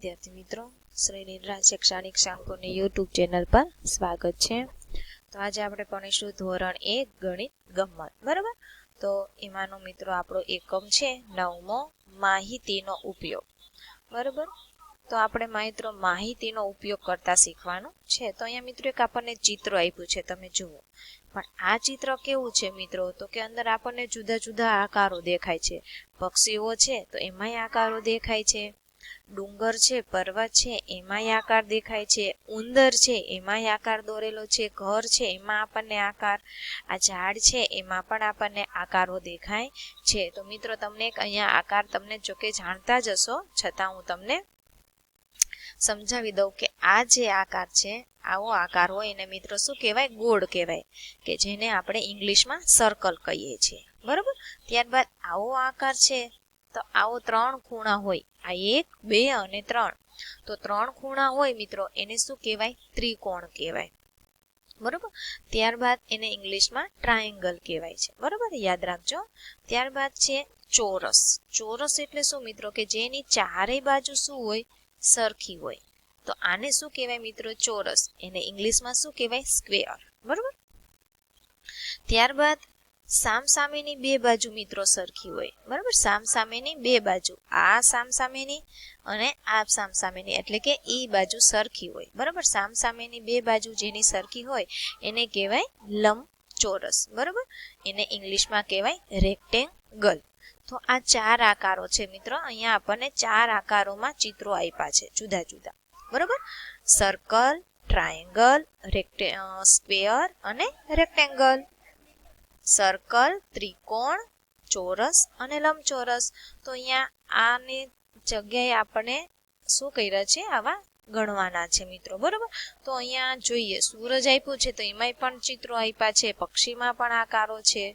વિદ્યાર્થી મિત્રો, શ્રી નિદ્રા શૈક્ષણિક શાંકોની યુટ્યુબ ચેનલ પર સ્વાગત છે. તો આજે આપણે ભણીશું ધોરણ 1 ગણિત ગમ્મત. બરાબર, તો એમાંનો મિત્રો આપણો એકમ છે 9મો, માહિતીનો ઉપયોગ. બરાબર, તો આપણે મિત્રો માહિતીનો ઉપયોગ કરતા શીખવાનું છે. તો અહીંયા મિત્રો એક આપણને ચિત્ર આપ્યું છે, તમે જુઓ. પણ આ ચિત્ર કેવું છે મિત્રો, તો કે અંદર આપણને જુદા જુદા આકારો દેખાય છે. પક્ષીઓ છે તો એમાંય આકારો દેખાય છે, ડુંગર છે, પર્વત છે એમાંય આકાર દેખાય છે, ઉંદર છે એમાંય આકાર દોરેલો છે, ઘર છે એમાં આપણને આકાર, આ ઝાડ છે એમાં પણ આપણને આકારો દેખાય છે. તો મિત્રો તમને અહીંયા આકાર તમને જોકે જાણતા જ હશો, છતાં હું તમને સમજાવી દઉં કે આ જે આકાર છે, આવો આકાર હોય એને મિત્રો શું કહેવાય? ગોળ કહેવાય, કે જેને આપણે ઇંગ્લિશમાં સર્કલ કહીએ છીએ. બરાબર, ત્યારબાદ આવો આકાર છે તો આવો 3 ખૂણા હોય, આ 1, 2 અને 3. તો 3 ખૂણા હોય મિત્રો એને શું કહેવાય? ત્રિકોણ કહેવાય. બરાબર, ત્યારબાદ એને ઇંગ્લિશમાં ટ્રાયેંગલ કહેવાય છે. બરાબર, યાદ રાખજો. ત્યારબાદ છે ચોરસ. ચોરસ એટલે શું મિત્રો? કે જેની ચારેય બાજુ શું હોય? સરખી હોય. તો આને શું કહેવાય મિત્રો? ચોરસ. એને ઇંગ્લિશમાં શું કહેવાય? સ્ક્વેર. બરાબર, ત્યારબાદ સામસામેની બે બાજુ મિત્રો સરખી હોય. બરાબર, સામસામેની બે બાજુ, આ સામસામેની અને આ સામસામેની, એટલે કે એ બાજુ સરખી હોય. બરાબર, સામસામેની બે બાજુ જેની સરખી હોય એને કહેવાય લંબચોરસ. બરાબર, એને ઇંગ્લિશમાં કહેવાય રેક્ટેંગલ. તો આ 4 આકારો છે મિત્રો. અહીંયા આપણને 4 આકારોમાં ચિત્રો આપ્યા છે જુદા જુદા. બરાબર, સર્કલ, ટ્રાયેંગલ, સ્ક્વેર અને રેક્ટેંગલ. સર્કલ, ત્રિકોણ, ચોરસ અને લંબચોરસ. તો અહીંયા આની જગ્યાએ આપણે શું કર્યા છે? આવા ગણવાના છે મિત્રો. બરાબર, તો અહીંયા જોઈએ સૂરજ આપ્યું છે તો એમાંય પણ ચિત્રો આપ્યા છે, પક્ષીમાં પણ આકારો છે.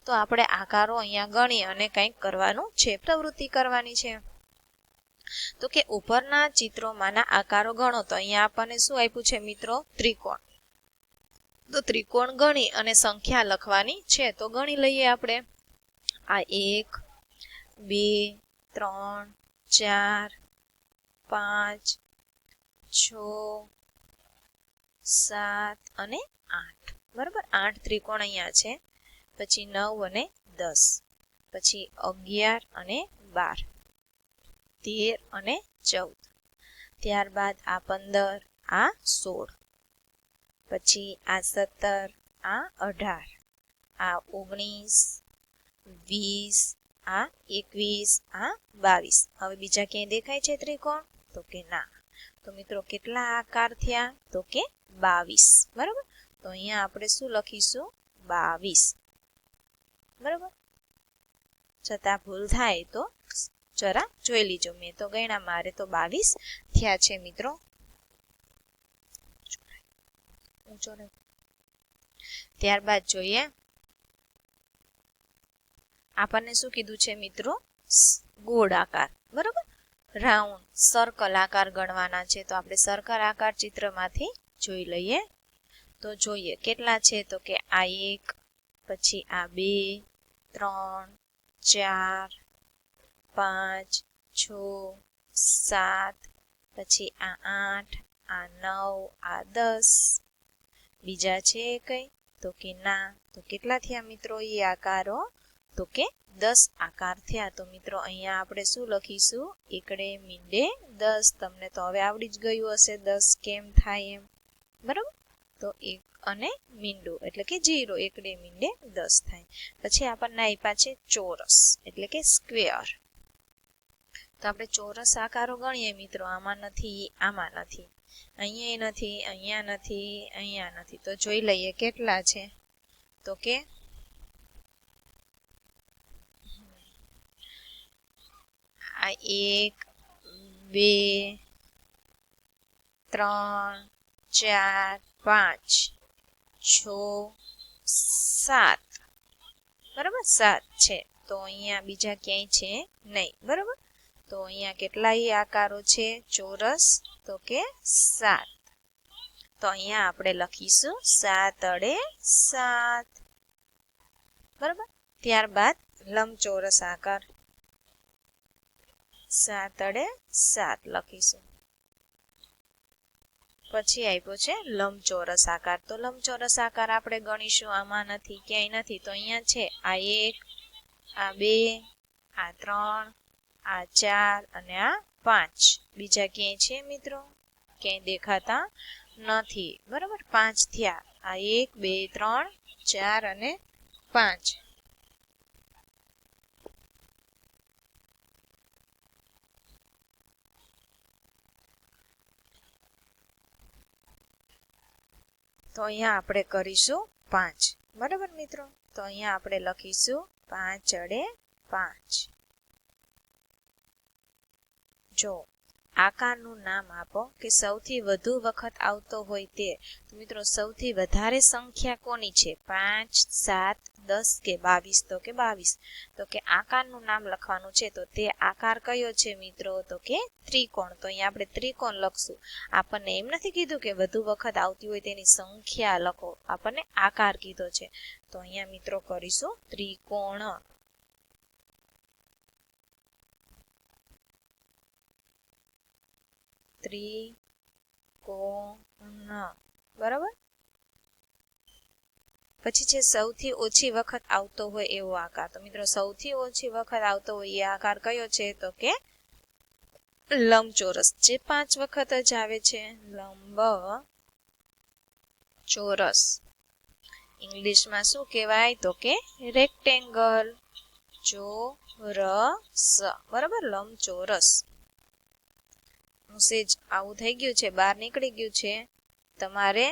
તો આપણે આકારો અહીંયા ગણી અને કંઈક કરવાનું છે, પ્રવૃત્તિ કરવાની છે. તો કે ઉપરના ચિત્રોમાંના આકારો ગણો. તો અહીંયા આપણને શું આપ્યું છે મિત્રો? ત્રિકોણ. તો ત્રિકોણ ગણી અને સંખ્યા લખવાની છે. તો ગણી લઈએ આપણે. આ 1, 2, 3, 4, 5, 6, 7 અને 8. બરાબર, 8 ત્રિકોણ અહીંયા છે. પછી 9 અને 10, પછી 11 અને 12, 13 અને 14, ત્યારબાદ આ 15, આ 16, પછી આ 17, આ 18, આ 19, 20, આ 21, આ 22. હવે બીજા ક્યાંય દેખાય છે ત્રિકોણ? તો કે ના. તો મિત્રો કેટલા આકાર થયા? તો કે 22. બરાબર, તો અહીંયા આપણે શું લખીશું? 22. બરાબર, છતાં ભૂલ થાય તો જરા જોઈ લીજો. મેં તો ગણ્યા, મારે તો 22 થયા છે મિત્રો. ત્યારબાદ જોઈએ આપણને શું કીધું છે મિત્રો? ગોળ આકાર. બરાબર, રાઉન્ડ, સર્કલ આકાર ગણવાના છે. તો આપણે સર્કલ આકાર ચિત્રમાંથી જોઈ લઈએ. તો જોઈએ કેટલા છે? તો કે આ 1, પછી આ 2, 3, 4, 5, 6, 7, પછી આ 8, આ 9, આ 10. બીજા છે કઈ? તો કે ના. તો કેટલા થયા મિત્રો એ આકારો? તો કે 10 આકાર થયા. તો મિત્રો અહીંયા આપણે શું લખીશું? એકડે મીંડે 10. તમને તો હવે આવડી જ ગયું હશે 10 કેમ થાય એમ. બરાબર, તો 1 અને મીંડું એટલે કે 0, એકડે મીંડે 10 થાય. પછી આપણને આપ્યા છે ચોરસ એટલે કે સ્ક્વેર. તો આપણે ચોરસ આકારો ગણીએ મિત્રો. આમાં નથી, આમાં નથી, અહીંયા નથી, અહીંયા નથી, અહીંયા નથી. તો જોઈ લઈએ કેટલા છે. તો કે આ 1, 2, 3, 4, 5, 6, 7. બરાબર, 7 છે. તો અહીંયા બીજા ક્યાંય છે નહીં. બરાબર, તો અહીંયા કેટલાય આકારો છે ચોરસ? તો કે 7. તો અહીંયા આપણે લખીશું 7 અડે 7. બરાબર, ત્યારબાદ લંબચોરસ આકાર 7 અડે 7 લખીશું. પછી આપ્યો છે લંબચોરસ આકાર. તો લંબચોરસ આકાર આપણે ગણીશું, આમાં નથી, ક્યાંય નથી. તો અહીંયા છે આ 1, આ 2, આ 3, આ 4 અને આ 5. બીજા ક્યાંય છે મિત્રો? ક્યાંય દેખાતા નથી. બરાબર, 5 થયા. આ 1, 2, 3, 4 અને 5. તો અહીંયા આપણે કરીશું 5. બરાબર મિત્રો, તો અહીંયા આપણે લખીશું 5 અડે 5. જો આકારનું નામ આપો કે સૌથી વધુ વખત આવતો હોય તે. તો મિત્રો સૌથી વધારે સંખ્યા કોની છે? 5, 7, 10 કે 22? તો કે 22. તો કે આકારનું નામ લખવાનું છે. તો તે આકાર કયો છે મિત્રો? તો કે ત્રિકોણ. તો અહીંયા આપણે ત્રિકોણ લખશું. આપણને એમ નથી કીધું કે વધુ વખત આવતી હોય તેની સંખ્યા લખો, આપણને આકાર કીધો છે. તો અહીંયા મિત્રો કરીશું ત્રિકોણ. ત્રિકોણ. બરાબર, પછી છે સૌથી ઓછી વખત આવતો હોય એવો આકાર. તો મિત્રો સૌથી ઓછી વખત આવતો હોય એ આકાર કયો છે? તો કે લંબચોરસ, જે 5 વખત જ આવે છે. લંબચોરસ ઇંગ્લિશમાં શું કહેવાય? તો કે રેક્ટેંગલ. ચોરસ. બરાબર, લંબચોરસ. સેજ આવું થઈ ગયું છે, બહાર નીકળી ગયું છે. તમારે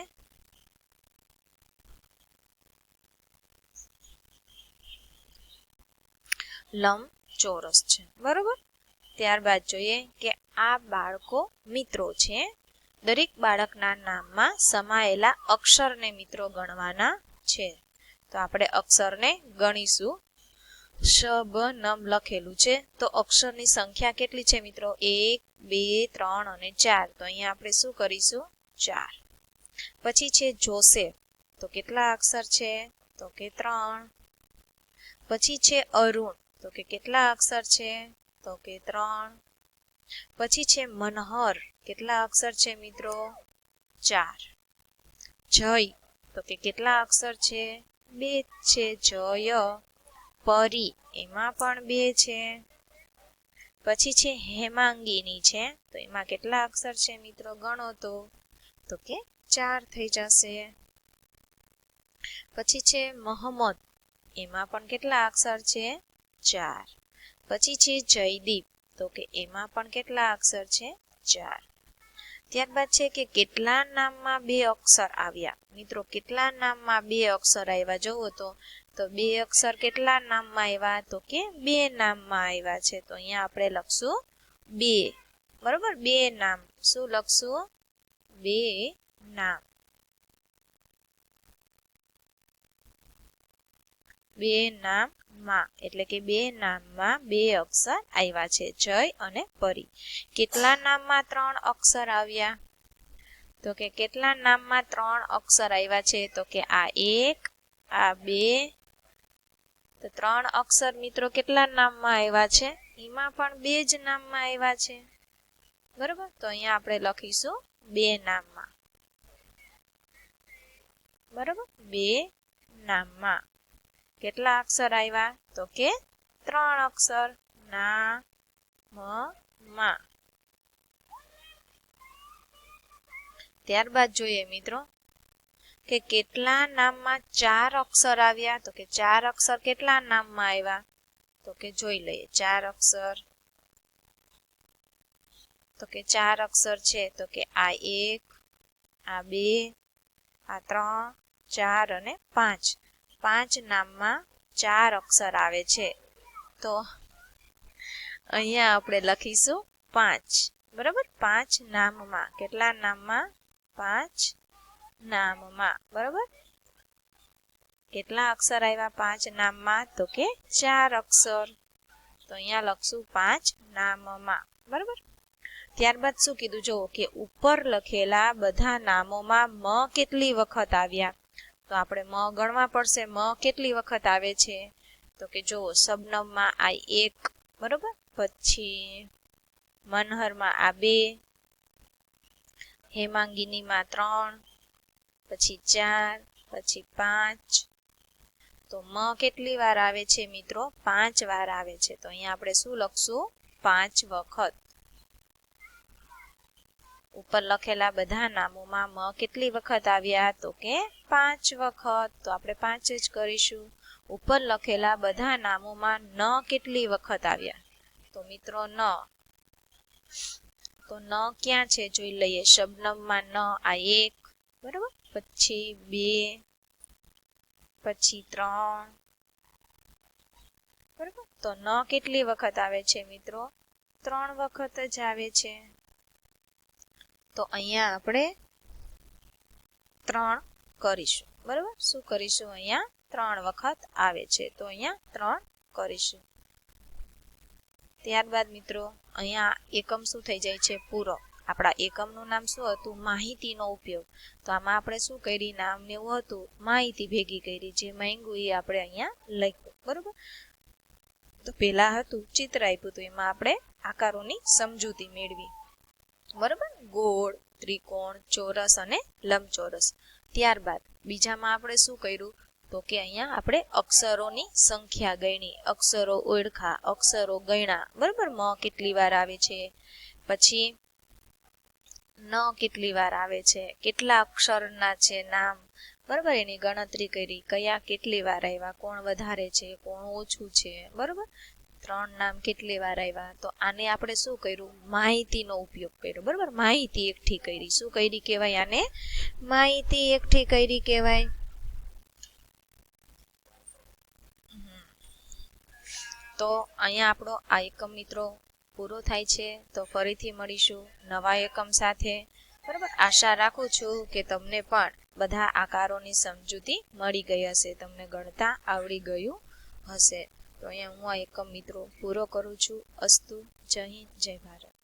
લંબચોરસ છે. બરોબર, ત્યારબાદ જોઈએ કે આ બાળકો મિત્રો છે. દરેક બાળકના નામમાં સમાયેલા અક્ષરને મિત્રો ગણવાના છે. તો આપણે અક્ષરને ગણીશું. શબનમ લખેલું છે, તો અક્ષરની સંખ્યા કેટલી છે મિત્રો? 1, 2, 3 અને 4. તો અહીંયા આપણે શું કરીશું? 4. પછી છે જોસેફ, તો કેટલા અક્ષર છે? તો કે 3. પછી છે અરુણ, તો કે કેટલા અક્ષર છે? તો કે 3. પછી છે મનહર, કેટલા અક્ષર છે મિત્રો? 4. જય, તો કે કેટલા અક્ષર છે? 2 છે. જય. પરી, એમાં પણ 2 છે. પછી છે હેમાંગીની છે, તો એમાં કેટલા અક્ષર છે મિત્રો? ગણો તો કે 4 થઈ જશે. પછી છે મોહમ્મદ, એમાં પણ કેટલા અક્ષર છે? 4. પછી છે જયદીપ, તો કે એમાં પણ કેટલા અક્ષર છે? 4. ત્યારબાદ છે કે કેટલા નામમાં 2 અક્ષર આવ્યા? મિત્રો કેટલા નામમાં 2 અક્ષર આવ્યા જોવો તો 2 અક્ષર કેટલા નામમાં આવ્યા? તો કે 2 નામમાં આવ્યા છે. તો અહીંયા આપણે લખશું 2. બરોબર, 2 નામ. શું લખશું? 2 નામ. 2 નામમાં એટલે કે 2 નામમાં 2 અક્ષર આવ્યા છે, જય અને પરી. કેટલા નામમાં 3 અક્ષર આવ્યા? તો કે કેટલા નામમાં 3 અક્ષર આવ્યા છે? તો કે આ 1, આ 2. તો 3 અક્ષર મિત્રો કેટલા નામમાં આવ્યા છે? એમાં પણ 2 જ નામમાં આવ્યા છે. બરોબર, તો અહીંયા આપણે લખીશું 2 નામમાં. બરોબર, 2 નામમાં કેટલા અક્ષર આવ્યા? તો કે 3 અક્ષર. નામમાં. ત્યારબાદ જોઈએ મિત્રો કે કેટલા નામમાં 4 અક્ષર આવ્યા? તો કે 4 અક્ષર કેટલા નામમાં આવ્યા? તો કે જોઈ લઈએ. 4 અક્ષર, તો કે 4 અક્ષર છે. તો કે આ 1, આ 2, આ 3, 4 અને 5. 5 નામમાં 4 અક્ષર આવે છે. તો અહીંયા આપણે લખીશું 5. બરાબર, 5 નામમાં. કેટલા નામમાં? 5 નામમાં. બરાબર, કેટલા અક્ષર આવ્યા 5 નામમાં? તો કે 4 અક્ષર. તો અહીંયા લખશું 5 નામમાં. બરાબર, ત્યારબાદ શું કીધું? જો કે ઉપર લખેલા બધા નામોમાં મ કેટલી વખત આવ્યા? તો આપણે મ ગણવા પડશે. મ કેટલી વખત આવે છે? તો કે જો શબનમમાં આ 1. બરોબર, પછી મનહરમાં આ 2, હેમાંગીનીમાં 3, પછી 4, પછી 5. તો મ કેટલી વાર આવે છે મિત્રો? 5 વાર આવે છે. તો અહીંયા આપણે શું લખશું? 5 વખત. ઉપર લખેલા બધા નામોમાં મ કેટલી વખત આવ્યા? તો કે 5 વખત. તો આપણે 5 જ કરીશું. ઉપર લખેલા બધા નામોમાં ન કેટલી વખત આવ્યા? તો મિત્રો ન. તો ન ક્યાં છે જોઈ લઈએ. શબનમમાં ન આ 1, બરાબર, પછી 2, પછી 3, બરાબર. તો ન કેટલી વખત આવે છે મિત્રો? 3 વખત જ આવે છે. તો અહીંયા આપણે 3 કરીશું, બરાબર. શું કરીશું? અહીંયા 3 વખત આવે છે, તો અહીંયા 3 કરીશું. ત્યારબાદ મિત્રો અહીંયા એકમ શું થઈ જાય છે? પૂરો. આપણા એકમનું નામ શું હતું? માહિતીનો ઉપયોગ. તો આમાં આપણે શું કરી? નામ ને એવું હતું, માહિતી ભેગી કરી. જે માંગ્યું એ આપણે અહીંયા લખ્યું, બરાબર. તો પહેલા હતું ચિત્ર આપ્યું, તો એમાં આપણે આકારોની સમજૂતી મેળવી, બરાબર. ગોળ, ત્રિકોણ, ચોરસ અને લંબચોરસ. ત્યારબાદ બીજામાં આપણે શું કર્યું? તો કે અહીંયા આપણે અક્ષરોની સંખ્યા ગણી, અક્ષરો ઓળખા, અક્ષરો ગણ્યા, બરાબર. મ કેટલી વાર આવે છે, પછી ન કેટલી વાર આવે છે, કેટલા અક્ષરના છે નામ, બરાબર. એની ગણતરી કરી, કયા કેટલી વાર આવ્યા, કોણ વધારે છે, કોણ ઓછું છે, બરાબર. 3 નામ કેટલી વાર આવ્યા? તો આને આપણે શું કર્યું? માહિતીનો ઉપયોગ કર્યો, બરાબર. માહિતી એકઠી કરી. શું કરી કહેવાય આને? માહિતી એકઠી કરી કહેવાય. તો અહીંયા આપણો આ એકમ મિત્રો પૂરો થાય છે. તો ફરીથી મળીશું નવા એકમ સાથે, બરાબર. આશા રાખું છું કે તમને પણ બધા આકારોની સમજૂતી મળી ગઈ હશે, તમને ગણતા આવડી ગયું હશે. તો અહીંયા હું આ એકમ મિત્રો પૂરો કરું છું. અસ્તુ. જય હિન્દ, જય ભારત.